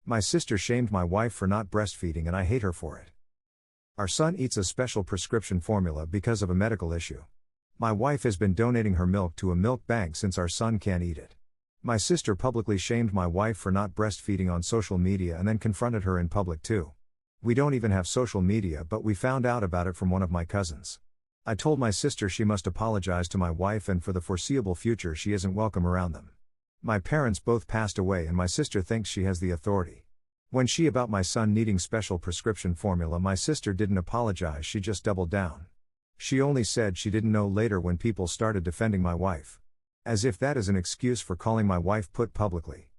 My sister shamed my wife for not breastfeeding and I hate her for it. Our son eats a special prescription formula because of a medical issue. My wife has been donating her milk to a milk bank since our son can't eat it. My sister publicly shamed my wife for not breastfeeding on social media and then confronted her in public too. We don't even have social media, but we found out about it from one of my cousins. I told my sister she must apologize to my wife and for the foreseeable future she isn't welcome around them. My parents both passed away and my sister thinks she has the authority. When she about my son needing special prescription formula, my sister didn't apologize, she just doubled down. She only said she didn't know later when people started defending my wife. As if that is an excuse for calling my wife put publicly.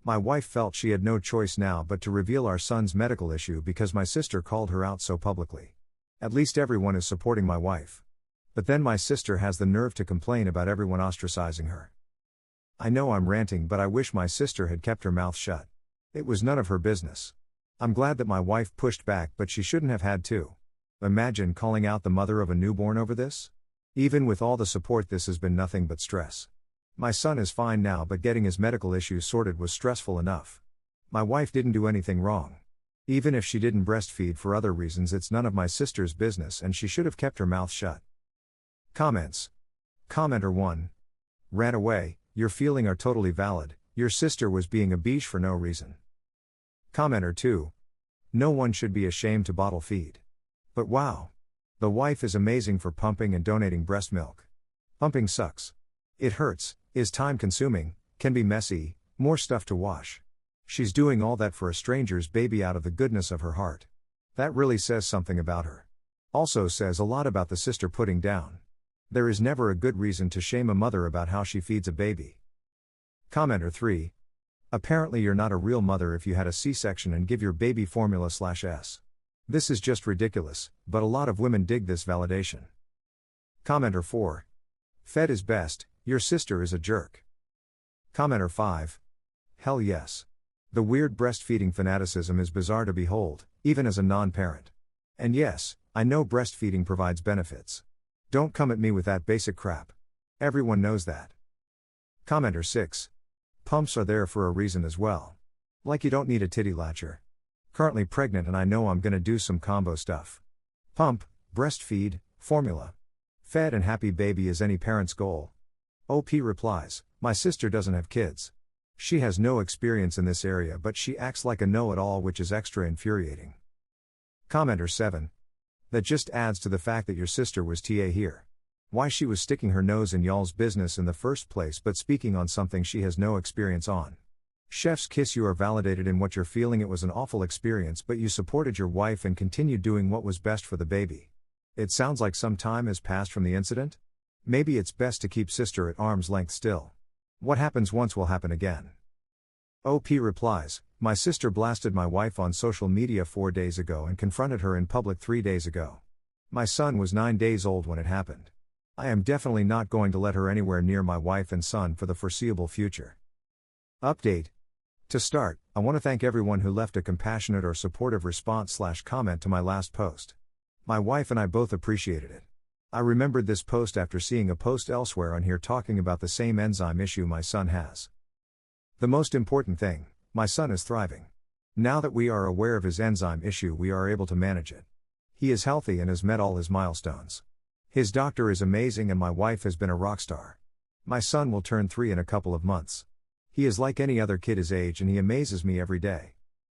My wife felt she had no choice now but to reveal our son's medical issue because my sister called her out so publicly. At least everyone is supporting my wife. But then my sister has the nerve to complain about everyone ostracizing her. I know I'm ranting, but I wish my sister had kept her mouth shut. It was none of her business. I'm glad that my wife pushed back, but she shouldn't have had to. Imagine calling out the mother of a newborn over this? Even with all the support, this has been nothing but stress. My son is fine now, but getting his medical issues sorted was stressful enough. My wife didn't do anything wrong. Even if she didn't breastfeed for other reasons, it's none of my sister's business and she should have kept her mouth shut. Comments. Commenter 1. Ran away, your feelings are totally valid, your sister was being a biche for no reason. Commenter 2. No one should be ashamed to bottle feed. But wow. The wife is amazing for pumping and donating breast milk. Pumping sucks. It hurts, is time consuming, can be messy, more stuff to wash. She's doing all that for a stranger's baby out of the goodness of her heart. That really says something about her. Also says a lot about the sister putting down. There is never a good reason to shame a mother about how she feeds a baby. Commenter 3. Apparently you're not a real mother if you had a C-section and give your baby formula/S. This is just ridiculous, but a lot of women dig this validation. Commenter 4. Fed is best, your sister is a jerk. Commenter 5. Hell yes. The weird breastfeeding fanaticism is bizarre to behold, even as a non-parent. And yes, I know breastfeeding provides benefits. Don't come at me with that basic crap. Everyone knows that. Commenter 6. Pumps are there for a reason as well. Like you don't need a titty latcher. Currently pregnant and I know I'm gonna do some combo stuff. Pump, breastfeed, formula. Fed and happy baby is any parent's goal. OP replies, my sister doesn't have kids. She has no experience in this area, but she acts like a know-it-all, which is extra infuriating. Commenter 7. That just adds to the fact that your sister was TA here. Why she was sticking her nose in y'all's business in the first place but speaking on something she has no experience on. Chef's kiss, you are validated in what you're feeling. It was an awful experience, but you supported your wife and continued doing what was best for the baby. It sounds like some time has passed from the incident? Maybe it's best to keep sister at arm's length still. What happens once will happen again. OP replies, my sister blasted my wife on social media 4 days ago and confronted her in public 3 days ago. My son was 9 days old when it happened. I am definitely not going to let her anywhere near my wife and son for the foreseeable future. Update. To start, I want to thank everyone who left a compassionate or supportive response/comment to my last post. My wife and I both appreciated it. I remembered this post after seeing a post elsewhere on here talking about the same enzyme issue my son has. The most important thing, my son is thriving. Now that we are aware of his enzyme issue, we are able to manage it. He is healthy and has met all his milestones. His doctor is amazing and my wife has been a rock star. My son will turn 3 in a couple of months. He is like any other kid his age and he amazes me every day.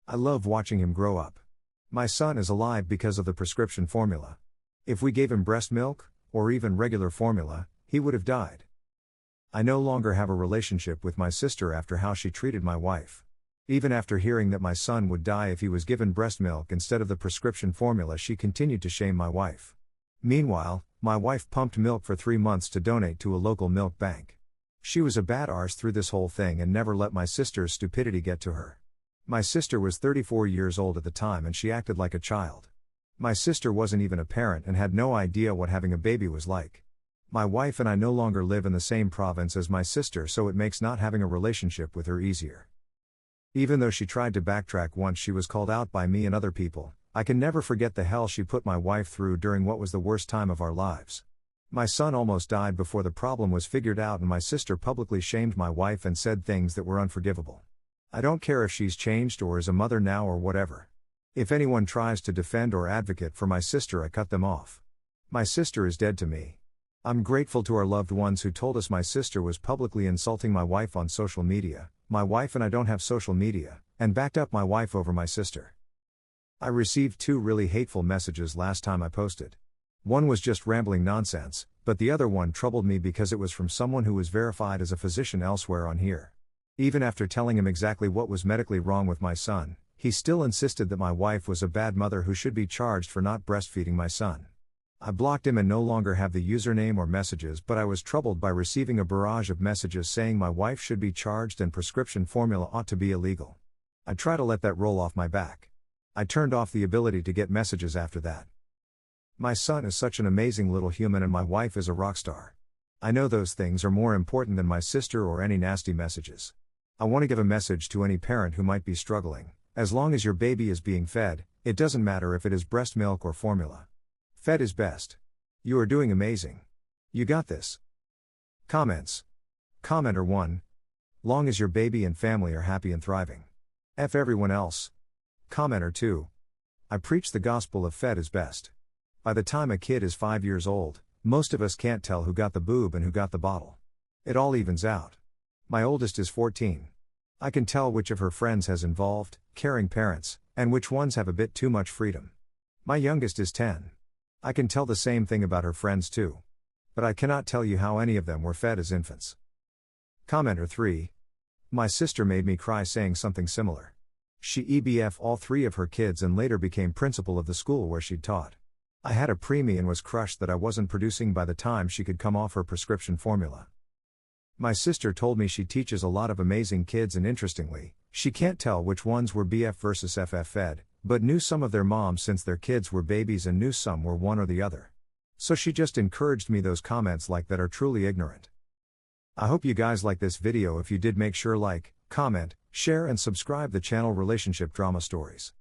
I love watching him grow up. My son is alive because of the prescription formula. If we gave him breast milk, or even regular formula, he would have died. I no longer have a relationship with my sister after how she treated my wife. Even after hearing that my son would die if he was given breast milk instead of the prescription formula, she continued to shame my wife. Meanwhile, my wife pumped milk for 3 months to donate to a local milk bank. She was a bad arse through this whole thing and never let my sister's stupidity get to her. My sister was 34 years old at the time and she acted like a child. My sister wasn't even a parent and had no idea what having a baby was like. My wife and I no longer live in the same province as my sister, so it makes not having a relationship with her easier. Even though she tried to backtrack once she was called out by me and other people, I can never forget the hell she put my wife through during what was the worst time of our lives. My son almost died before the problem was figured out and my sister publicly shamed my wife and said things that were unforgivable. I don't care if she's changed or is a mother now or whatever. If anyone tries to defend or advocate for my sister, I cut them off. My sister is dead to me. I'm grateful to our loved ones who told us my sister was publicly insulting my wife on social media. My wife and I don't have social media, and backed up my wife over my sister. I received 2 really hateful messages last time I posted. One was just rambling nonsense, but the other one troubled me because it was from someone who was verified as a physician elsewhere on here. Even after telling him exactly what was medically wrong with my son, he still insisted that my wife was a bad mother who should be charged for not breastfeeding my son. I blocked him and no longer have the username or messages, but I was troubled by receiving a barrage of messages saying my wife should be charged and prescription formula ought to be illegal. I try to let that roll off my back. I turned off the ability to get messages after that. My son is such an amazing little human and my wife is a rock star. I know those things are more important than my sister or any nasty messages. I want to give a message to any parent who might be struggling. As long as your baby is being fed, it doesn't matter if it is breast milk or formula. Fed is best. You are doing amazing. You got this. Comments. Commenter 1. Long as your baby and family are happy and thriving. F everyone else. Commenter 2. I preach the gospel of fed is best. By the time a kid is 5 years old, most of us can't tell who got the boob and who got the bottle. It all evens out. My oldest is 14. I can tell which of her friends has involved, caring parents, and which ones have a bit too much freedom. My youngest is 10. I can tell the same thing about her friends too. But I cannot tell you how any of them were fed as infants. Commenter 3. My sister made me cry saying something similar. She EBF all 3 of her kids and later became principal of the school where she'd taught. I had a preemie and was crushed that I wasn't producing by the time she could come off her prescription formula. My sister told me she teaches a lot of amazing kids and interestingly, she can't tell which ones were BF versus FF fed, but knew some of their moms since their kids were babies and knew some were one or the other. So she just encouraged me. Those comments like that are truly ignorant. I hope you guys like this video. If you did, make sure like, comment, share and subscribe the channel Relationship Drama Stories.